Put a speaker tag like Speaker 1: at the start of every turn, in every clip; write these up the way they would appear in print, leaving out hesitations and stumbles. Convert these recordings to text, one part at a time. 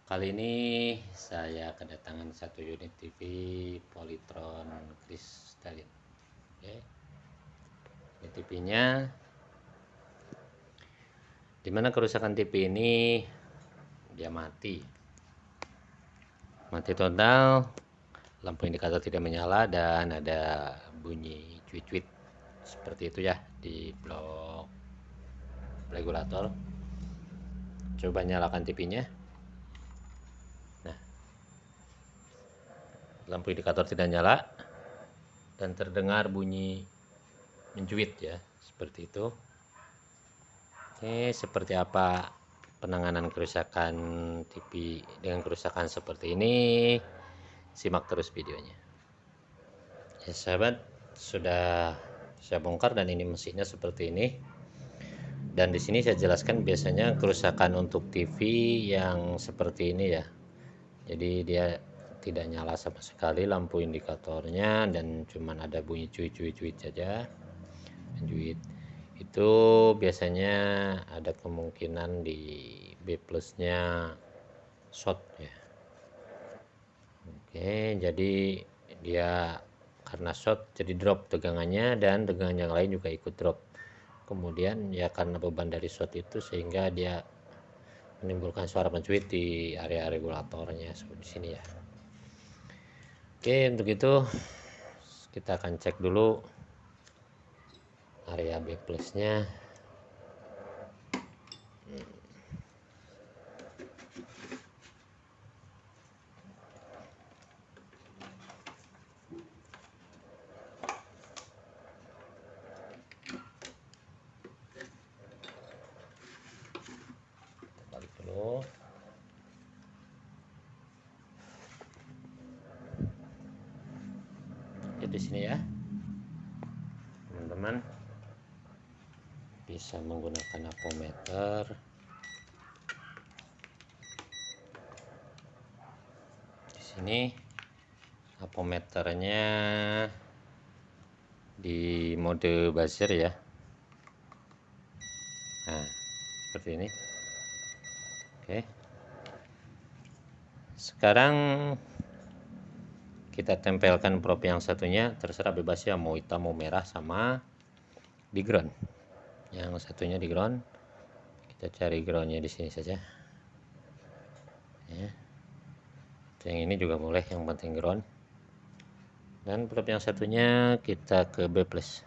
Speaker 1: Kali ini saya kedatangan satu unit TV Polytron Crystalline. Oke. Ini TV-nya. Dimana kerusakan TV ini dia mati total, lampu indikator tidak menyala dan ada bunyi cuit-cuit seperti itu ya di blok regulator. Coba nyalakan TV-nya. Nah, lampu indikator tidak nyala dan terdengar bunyi mencuit ya, seperti itu. Oke, seperti apa penanganan kerusakan TV dengan kerusakan seperti ini? Simak terus videonya. Ya sahabat, sudah saya bongkar dan ini mesinnya seperti ini. Dan di sini saya jelaskan biasanya kerusakan untuk TV yang seperti ini ya. Jadi dia tidak nyala sama sekali lampu indikatornya dan cuman ada bunyi cuit-cuit saja. Cuit itu biasanya ada kemungkinan di B plusnya short ya. Oke, jadi dia karena short jadi drop tegangannya dan tegangan yang lain juga ikut drop. Kemudian ya karena beban dari short itu sehingga dia menimbulkan suara mencuit di area regulatornya seperti sini ya. Oke, untuk itu kita akan cek dulu area B plusnya. Balik dulu. Oke, di sini ya teman-teman bisa menggunakan apometer. Di sini apometernya di mode buzzer ya. Nah, seperti ini. Oke. Sekarang kita tempelkan probe yang satunya, terserah bebas ya, mau hitam mau merah sama di ground. Yang satunya di ground. Kita cari groundnya di sini saja. Ya. Yang ini juga boleh, yang penting ground. Dan probe yang satunya kita ke B plus.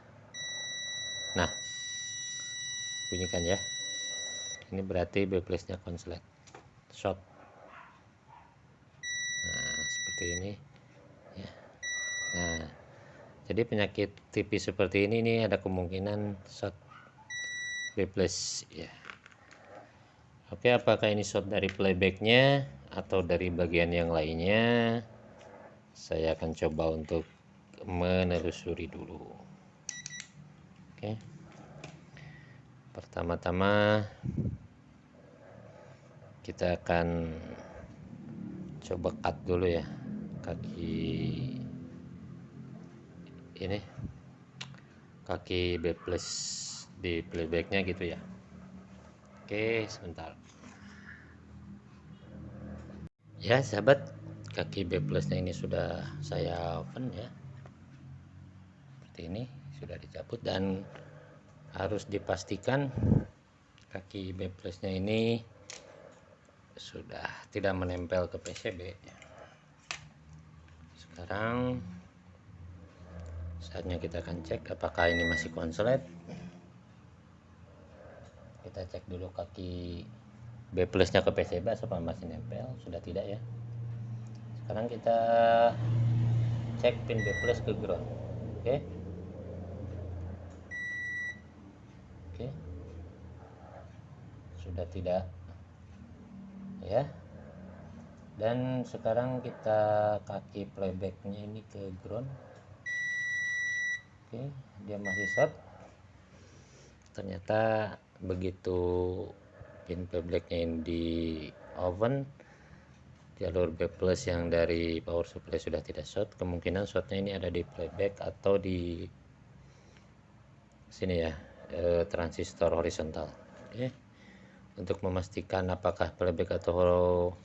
Speaker 1: Nah, bunyikan ya. Ini berarti B plusnya konslet short. Nah, seperti ini ya. Nah, jadi penyakit TV seperti ini ada kemungkinan short B plus ya. Oke, apakah ini short dari playbacknya atau dari bagian yang lainnya? Saya akan coba untuk menelusuri dulu. Oke, pertama-tama kita akan coba cut dulu ya kaki ini, kaki B plus di playbacknya gitu ya. Oke, sebentar ya sahabat, kaki B plusnya ini sudah saya open ya, seperti ini sudah dicabut dan harus dipastikan kaki B plusnya ini sudah tidak menempel ke PCB. Sekarang saatnya kita akan cek apakah ini masih konslet. Kita cek dulu kaki B plusnya ke PCB apakah masih nempel. Sudah tidak ya. Sekarang kita cek pin B plus ke ground. Oke. Oke. Sudah tidak ya. Dan sekarang kita kaki playbacknya ini ke ground. Oke, dia masih short. Ternyata begitu pin playbacknya ini di oven, jalur B plus yang dari power supply sudah tidak short. Kemungkinan shortnya ini ada di playback atau di sini ya, transistor horizontal. Oke, untuk memastikan apakah playback atau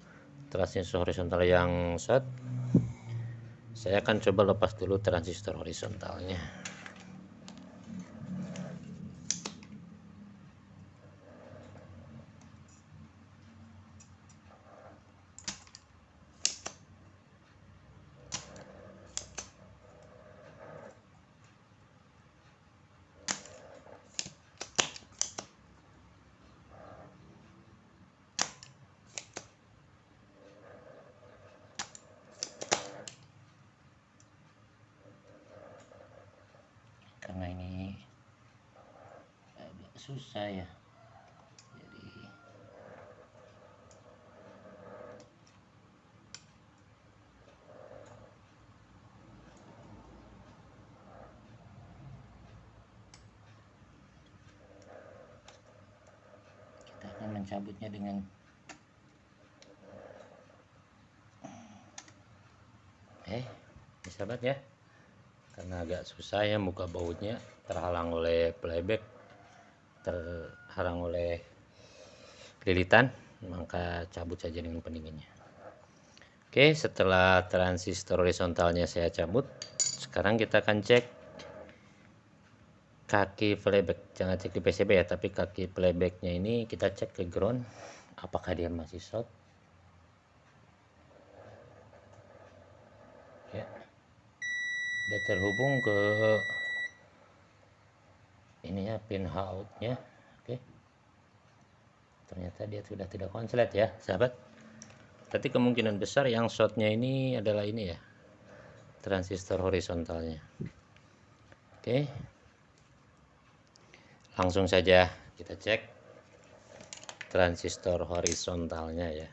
Speaker 1: transistor horizontal yang short, saya akan coba lepas dulu transistor horizontalnya. Karena ini agak susah ya, jadi kita akan mencabutnya dengan sahabat ya, karena agak susah ya, muka bautnya terhalang oleh playback, terhalang oleh lilitan, maka cabut saja dengan pendinginnya. Oke, setelah transistor horizontalnya saya cabut, sekarang kita akan cek kaki playback. Jangan cek di PCB ya, tapi kaki playbacknya ini kita cek ke ground, apakah dia masih short ya. Dia terhubung ke ini ya, pin outnya. Oke, ternyata dia sudah tidak konslet ya sahabat. Tapi kemungkinan besar yang shortnya ini adalah ini ya, transistor horizontalnya. Oke, langsung saja kita cek transistor horizontalnya ya.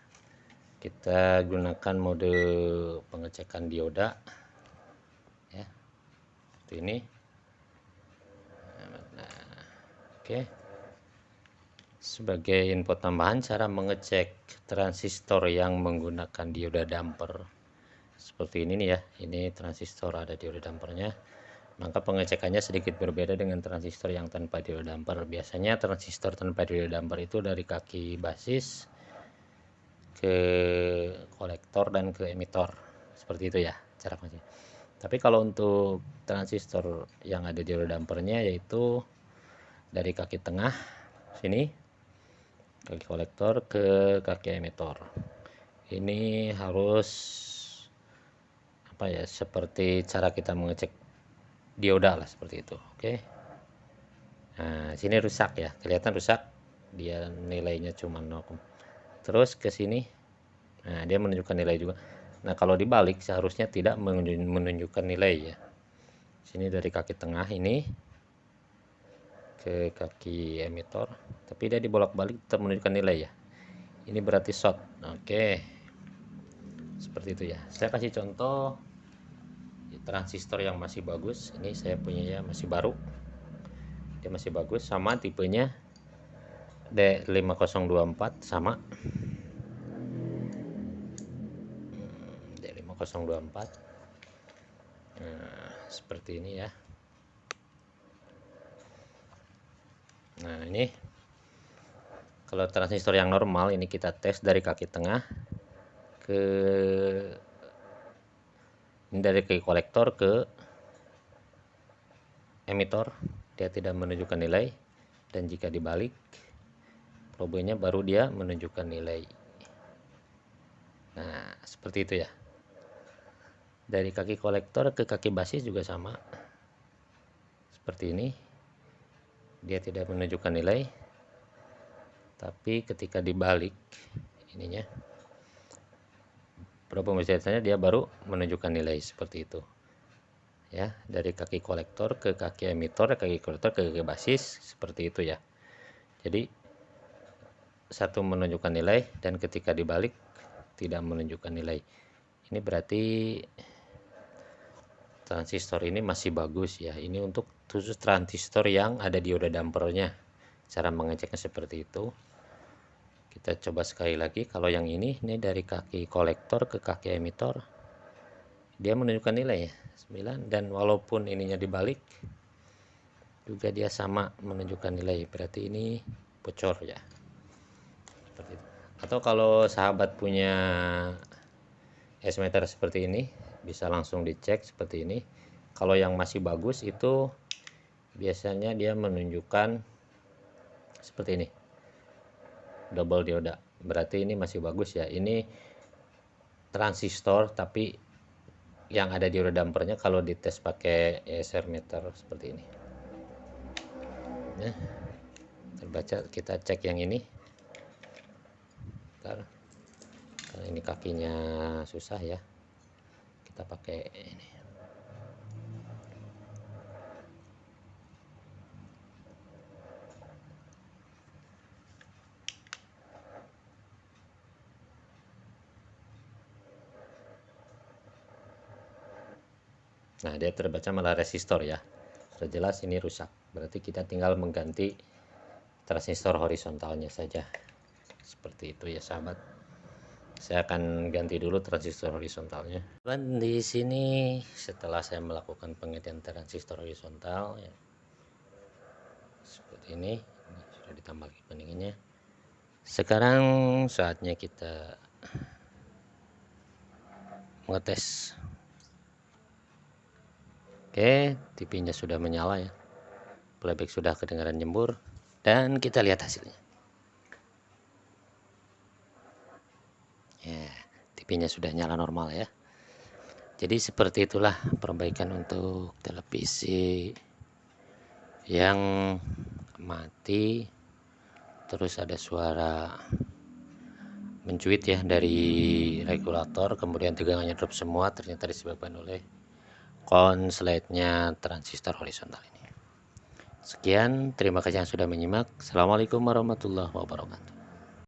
Speaker 1: Kita gunakan mode pengecekan dioda ya, seperti ini. Nah, oke, sebagai info tambahan, cara mengecek transistor yang menggunakan dioda damper seperti ini nih ya. Ini transistor ada dioda dampernya, maka pengecekannya sedikit berbeda dengan transistor yang tanpa dioda damper. Biasanya transistor tanpa dioda damper itu dari kaki basis ke kolektor dan ke emitor, seperti itu ya cara mengecek. Tapi kalau untuk transistor yang ada dioda dampernya, yaitu dari kaki tengah sini, kaki kolektor ke kaki emitor, ini harus apa ya, seperti cara kita mengecek dioda lah, seperti itu. Oke, nah sini rusak ya, kelihatan rusak, dia nilainya cuma 0. Terus ke sini, nah dia menunjukkan nilai juga. Nah kalau dibalik seharusnya tidak menunjukkan nilai ya. Sini dari kaki tengah ini ke kaki emitor, tapi dia dibolak-balik tetap menunjukkan nilai ya. Ini berarti short. Oke, seperti itu ya. Saya kasih contoh transistor yang masih bagus. Ini saya punya ya, masih baru, dia masih bagus, sama tipenya D5024, sama D5024. Nah seperti ini ya. Nah ini kalau transistor yang normal, ini kita tes dari kaki tengah ke ini, dari kaki kolektor ke emitor, dia tidak menunjukkan nilai, dan jika dibalik probenya baru dia menunjukkan nilai. Nah seperti itu ya. Dari kaki kolektor ke kaki basis juga sama, seperti ini, dia tidak menunjukkan nilai, tapi ketika dibalik ininya, probe pembacaannya, dia baru menunjukkan nilai, seperti itu ya. Dari kaki kolektor ke kaki emitor, kaki kolektor ke kaki basis, seperti itu ya. Jadi satu menunjukkan nilai, dan ketika dibalik tidak menunjukkan nilai. Ini berarti transistor ini masih bagus ya. Ini untuk khusus transistor yang ada dioda dampernya. Cara mengeceknya seperti itu. Kita coba sekali lagi. Kalau yang ini dari kaki kolektor ke kaki emitor, dia menunjukkan nilai ya 9, dan walaupun ininya dibalik juga dia sama menunjukkan nilai. Berarti ini bocor ya, seperti itu. Atau kalau sahabat punya S-meter seperti ini, bisa langsung dicek seperti ini. Kalau yang masih bagus itu biasanya dia menunjukkan seperti ini, double dioda, berarti ini masih bagus ya. Ini transistor tapi yang ada dioda dampernya kalau dites pakai ESR meter seperti ini ya, terbaca. Kita cek yang ini. Bentar, karena ini kakinya susah ya, kita pakai ini. Nah, dia terbaca malah resistor ya. Sudah jelas ini rusak. Berarti kita tinggal mengganti transistor horizontalnya saja. Seperti itu ya, sahabat. Saya akan ganti dulu transistor horizontalnya. Dan di sini setelah saya melakukan penggantian transistor horizontal ya, seperti ini sudah ditambah pendinginnya. Sekarang saatnya kita ngetes. Oke, TV-nya sudah menyala ya. Playback sudah kedengaran jembur dan kita lihat hasilnya. Ya, TV-nya sudah nyala normal ya. Jadi seperti itulah perbaikan untuk televisi yang mati, terus ada suara mencuit ya dari regulator, kemudian tegangannya drop semua, ternyata disebabkan oleh konsletnya transistor horizontal ini. Sekian, terima kasih yang sudah menyimak. Assalamualaikum warahmatullahi wabarakatuh.